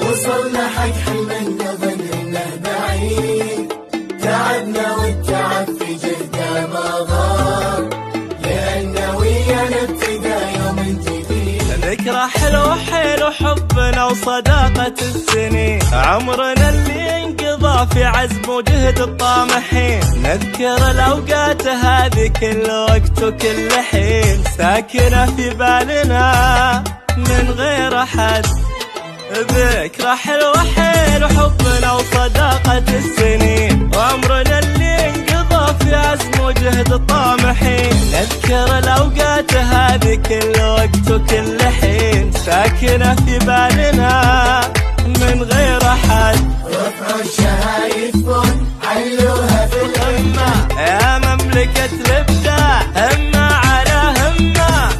وصلنا حق حلمنا ظن انه بعيد، تعبنا والتعب في جهده ما غاب، لأنه ويانا ابتدى يوم جديد. ذكرى حلو حلو حبنا وصداقة السنين، عمرنا اللي انقضى في عزم وجهد الطامحين. نذكر الأوقات هذه كل وقت وكل حين، ساكنة في بالنا من غير أحد. ذكرى حلوة حلو حبنا وصداقة السنين، وعمرنا اللي انقضى في عزم وجهد الطامحين. نذكر الأوقات هذه كل وقت وكل حين، ساكنة في بالنا من غير أحد. رفعوا الشهايد فوق علوها في القمة، يا مملكة الإبداع همة على همة.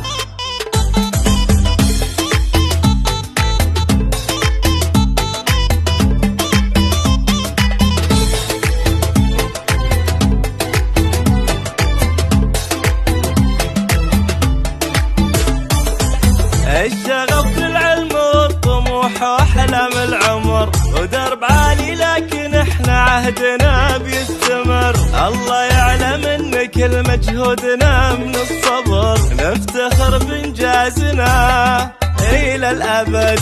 الشغف للعلم والطموح واحلام العمر، ودرب عالي لكن احنا عهدنا بيستمر. الله يعلم ان كل مجهودنا من الصبر، نفتخر بانجازنا الى الابد.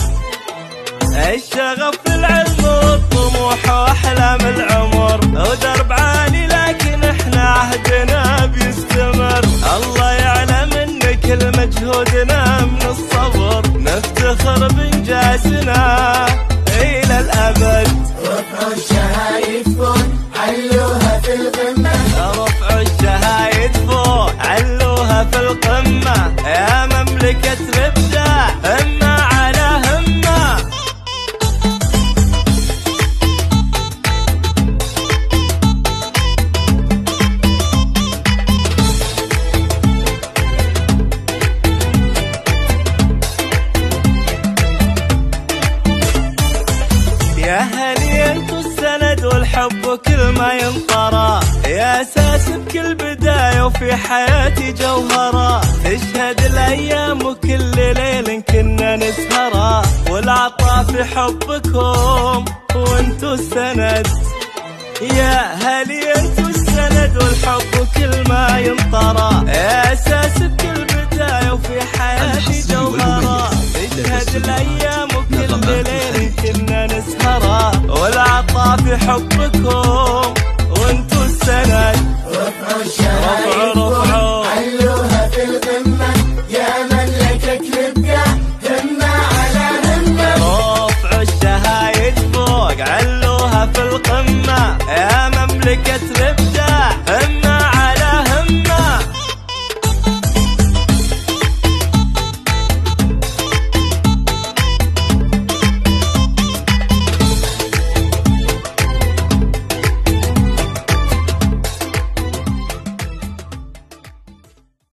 الشغف للعلم والطموح واحلام العمر، ودرب عالي لكن احنا عهدنا بيستمر. الله يعلم ان كل مجهودنا من الصبر، نفتخر بانجازنا الى الابد. رفعوا الشهايد فوق علوها في القمة، رفعوا الشهايد فوق علوها في القمة، يا مملكة الإبداع همة على همة. يا هني انتو السند والحب وكل ما ينطرى، يا اساس بكل بداية وفي حياتي جوهرة. تشهد الايام وكل ليل كنا نسهرة، والعطاء في حبكم وانتو السند. يا هلي انتو السند والحب وكل ما ينطرى، يا اساس بكل بداية وفي حياتي جوهرة. تشهد الايام وكل ليل كنا نسهرة، والعطاء في حبكم وانتو السند. رفعوا الشهايد فوق علوها في القمة، يا مملكة الإبداع همة على همة. رفعوا الشهايد فوق علوها في القمة، يا مملكة